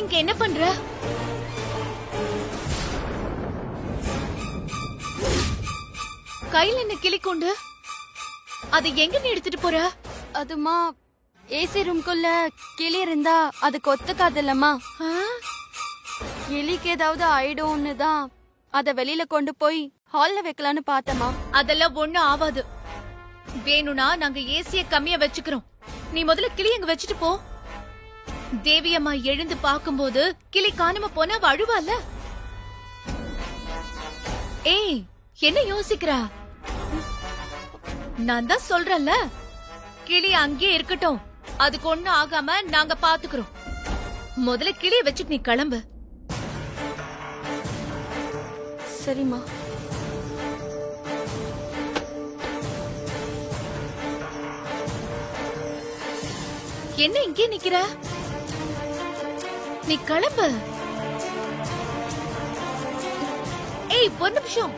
இங்க என்ன பண்ற? கையில என்ன கிளி கொண்டு அது எங்க நீ எடுத்துட்டு போற? அதுமா ஏசி ரூம்குள்ள கிளி இருந்தா அது கொத்துக்காதுல்லம்மா. கிளிக்கு ஏதாவது ஆயிடும்னு தான் அத வெளியில கொண்டு போய் ஹால்ல வைக்கலான்னு பார்த்தமா. அதெல்லாம் ஒண்ணும் ஆவாது. வேணும்னா நாங்க ஏசிய கம்மியா வச்சுக்கிறோம். நீ முதல்ல கிளி அங்க வச்சுட்டு போ. தேவியம்மா எழுந்து பாக்கும்போது கிளி காணாம போனா அவ அழுவால. ஏய், என்ன யோசிக்கிறா? நான் தான் சொல்றேன்ல, கிளி அங்கே இருக்கட்டும். அதுக்கு ஒண்ணும் ஆகாம நாங்க பாத்துக்கிறோம். முதல்ல கிளிய வச்சுட்டு நீ கிளம்பு. சரிம்மா. என்ன இங்கே நிக்கிற? நீ கிளம்பு. ஏய், ஒரு நிமிஷம்.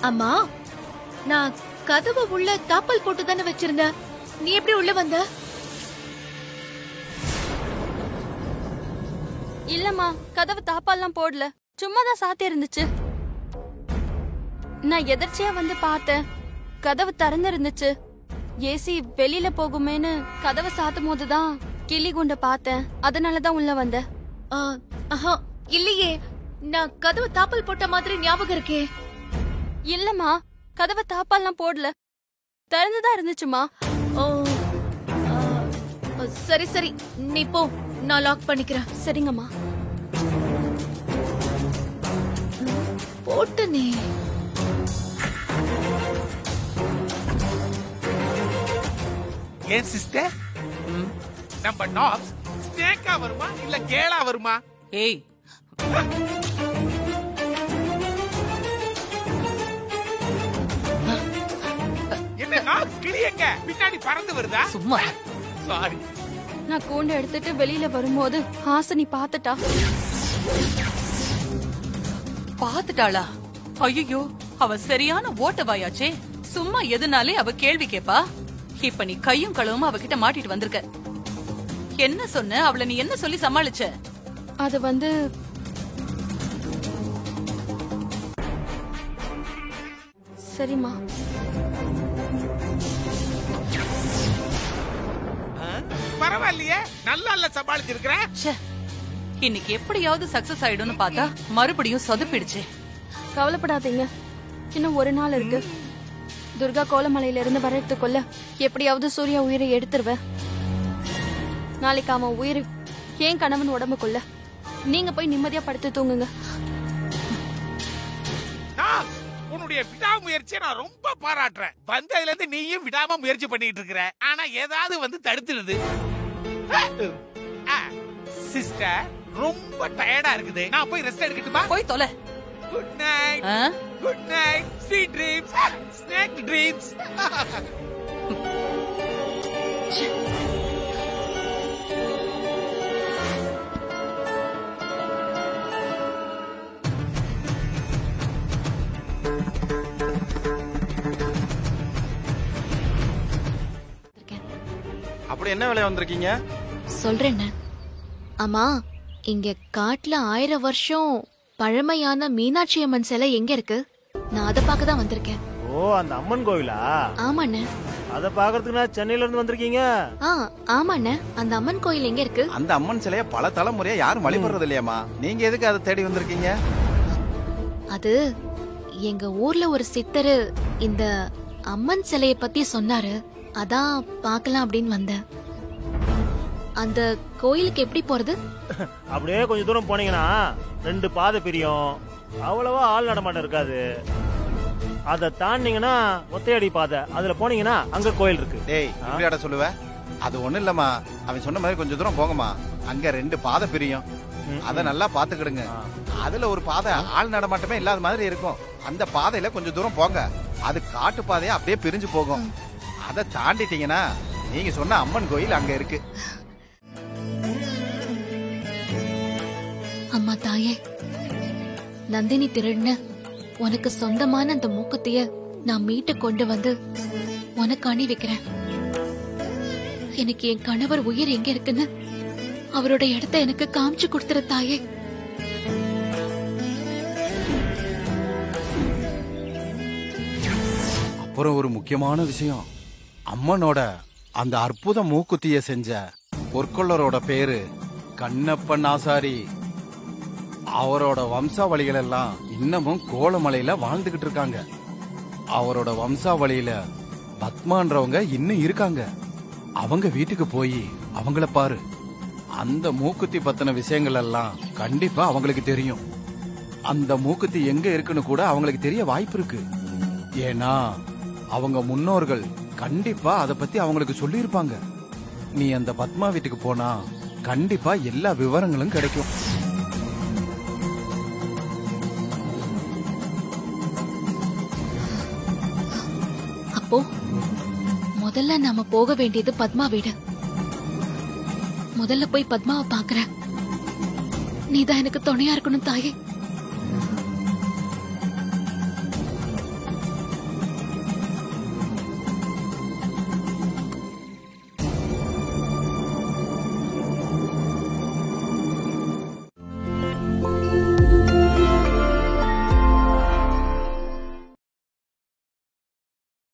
அம்மா, நான் கதவு உள்ள தாப்பல் போட்டு தானே வச்சிருந்தேன். நீ எப்படி உள்ள வந்த? இல்லம்மா, கதவு தாப்பாலாம் போடல, சும்மாதான் சாத்தி இருந்துச்சு. நான் எதர்ச்சியா வந்து பார்த்தேன், கதவு திறந்து இருந்துச்சு. ஏசி வெளியில போகுமேன்னு கதவை சாத்தும் போதுதான் கிளி குண்ட பார்த்தேன். அதனாலதான் உள்ள வந்தேன். இல்லையே, நான் கதவு தாப்பல் போட்ட மாதிரி ஞாபகம் இருக்கே. இல்லம்மா, கதவை தாப்பாலாம் போடல, திறந்துதான் இருந்துச்சுமா. ஓ, சரி சரி, நீ போ, நான் லாக் பண்ணிக்கிறேன். சரிங்கம்மா. போட்டனே. ஏன் சிஸ்டர், நம்ம டாக்ஸ் ஸ்னேக்கா வருமா இல்ல கேளா வருமா? ஏய், என்ன டாக்ஸ் கிளியங்க பின்னாடி பறந்து வருதா? சும்மா. சாரி. நான் கூண்டு எடுத்துட்டு வெளியில வரும்போது ஹாசினி பாத்துட்டா. பாத்துட்டாளா? ஐயோ, அவ சரியான ஓட்டவாயாச்சே. சும்மா எதுனாலே அவ கேள்வி கேப்பா. இப்ப நீ கையும் களவும் அவகிட்ட மாட்டிட்டு வந்திருக்க. என்ன சொன்ன? அவளை நீ என்ன சொல்லி சமாளிச்ச? அது வந்து சரிம்மா. பரவாயில்லையே, நல்லா இல்ல சமாளிச்சிருக்கிற. இன்னைக்கு எப்படியாவது சக்சஸ் ஆயிடும்னு பார்த்தா மறுபடியும் சொதப்பிடுச்சு. கவலைப்படாதீங்க, இன்னும் ஒரு நாள் இருக்கு. துர்கா கோலமலையில இருந்து வரத்துக்குள்ள எப்படியாவது சூர்யா உயிரை எடுத்துருவேன். நாளைக்கு அவன் உயிர் ஏன் கணவன் உடம்புக்குள்ள. நீங்க போய் நிம்மதியா படுத்து தூங்குங்க. உன்னுடைய விடாமுயற்சியை நான் ரொம்ப பாராட்டுறேன். வந்ததுல இருந்து நீயும் விடாம முயற்சி பண்ணிட்டு இருக்கிற. ஆனா ஏதாவது வந்து தடுத்துடுது. சிஸ்டர், ரொம்ப டயர்டா இருக்குது. நான் போய் ரெஸ்ட் எடுக்கட்டுமா? போய் தொலை. Good night. Good night. Sweet dreams. Snake dreams. அப்படி என்ன வேலையா வந்திருக்கீங்க? சொல்றேன். அம்மா, இங்க காட்டுல 1000 வருஷம் பழமையான மீனாட்சி அம்மன் சிலை எங்க இருக்கு? நான் அத பாக்க தான் வந்திருக்கேன். ஓ, அந்த அம்மன் கோவிலா? ஆமாண்ணே. அத பாக்குறதுக்கு நான் சென்னையில இருந்து வந்திருக்கீங்க? ஆமாண்ணே. அந்த அம்மன் கோயில் எங்க இருக்கு? அந்த அம்மன் சிலைய பல தலைமுறையா யாரும் வழிபடுறது இல்லையாமா? நீங்க எதுக்கு அதை தேடி வந்திருக்கீங்க? அது எங்க ஊர்ல ஒரு சித்தரு இந்த அம்மன் சிலைய பத்தி சொன்னாரு. அதான் பாக்கலாம் அப்படின்னு வந்தேன். அந்த கோயிலுக்கு எப்படி போறது? அப்படியே கொஞ்சம் தூரம் போனீங்கன்னா 2 பாதை பிரியும். அவ்வளவா ஆள் நடமாட்டம் இருக்காது. அத தாண்டிங்கன்னா ஒத்தையடி பாதை, அதுல போனீங்கன்னா அங்க கோயில் இருக்கு. டேய், இப்படியாட சொல்லுவ? அது ஒண்ணு இல்லம்மா, அவன் சொன்ன மாதிரி கொஞ்சம் தூரம் போங்கம்மா. அங்க 2 பாதை பிரியும். அத நல்லா பாத்துக்கிடுங்க. அதுல ஒரு பாதை ஆள் நடமாட்டமே இல்லாத மாதிரி இருக்கும். அந்த பாதையில கொஞ்சம் தூரம் போங்க. அது காட்டு பாதையா அப்படியே பிரிஞ்சு போகும். அத தாண்டிட்டீங்கன்னா நீங்க சொன்ன அம்மன் கோயில் அங்க இருக்கு. அம்மா தாயே, நந்தினி திருடுன உனக்கு சொந்தமான அந்த மூக்குத்திய நான் மீட்டு கொண்டு வந்து உனக்கு அணி வைக்கிறேன். எனக்கு என் கணவர் உயிர் எங்க இருக்குன்னு அவரோட இடத்த எனக்கு காமிச்சு கொடுத்துற தாயே. அப்புறம் ஒரு முக்கியமான விஷயம், அம்மனோட அந்த அற்புத மூக்குத்திய செஞ்ச பொற்கொள்ளரோட பேரு கண்ணப்பன் ஆசாரி. அவரோட வம்சாவளிகள் எல்லாம் இன்னமும் கோலமலையில வாழ்ந்துகிட்டு இருக்காங்க. அவரோட வம்சாவளியில பத்மான்றவங்க இன்னும் இருக்காங்க. அவங்க வீட்டுக்கு போய் அவங்கள பாரு. அந்த மூக்குத்தி பத்தின விஷயங்கள் எல்லாம் கண்டிப்பா அவங்களுக்கு தெரியும். அந்த மூக்குத்தி எங்க இருக்குன்னு கூட அவங்களுக்கு தெரிய வாய்ப்பு இருக்கு. ஏன்னா அவங்க முன்னோர்கள் கண்டிப்பா அத பத்தி அவங்களுக்கு சொல்லியிருப்பாங்க. நீ அந்த பத்மா வீட்டுக்கு போனா கண்டிப்பா எல்லா விவரங்களும் கிடைக்கும். அப்போ முதல்ல நாம போக வேண்டியது பத்மா வீடு. முதல்ல போய் பத்மாவை பாக்குறேன். நீதான் எனக்கு துணையா இருக்கணும் தாயே.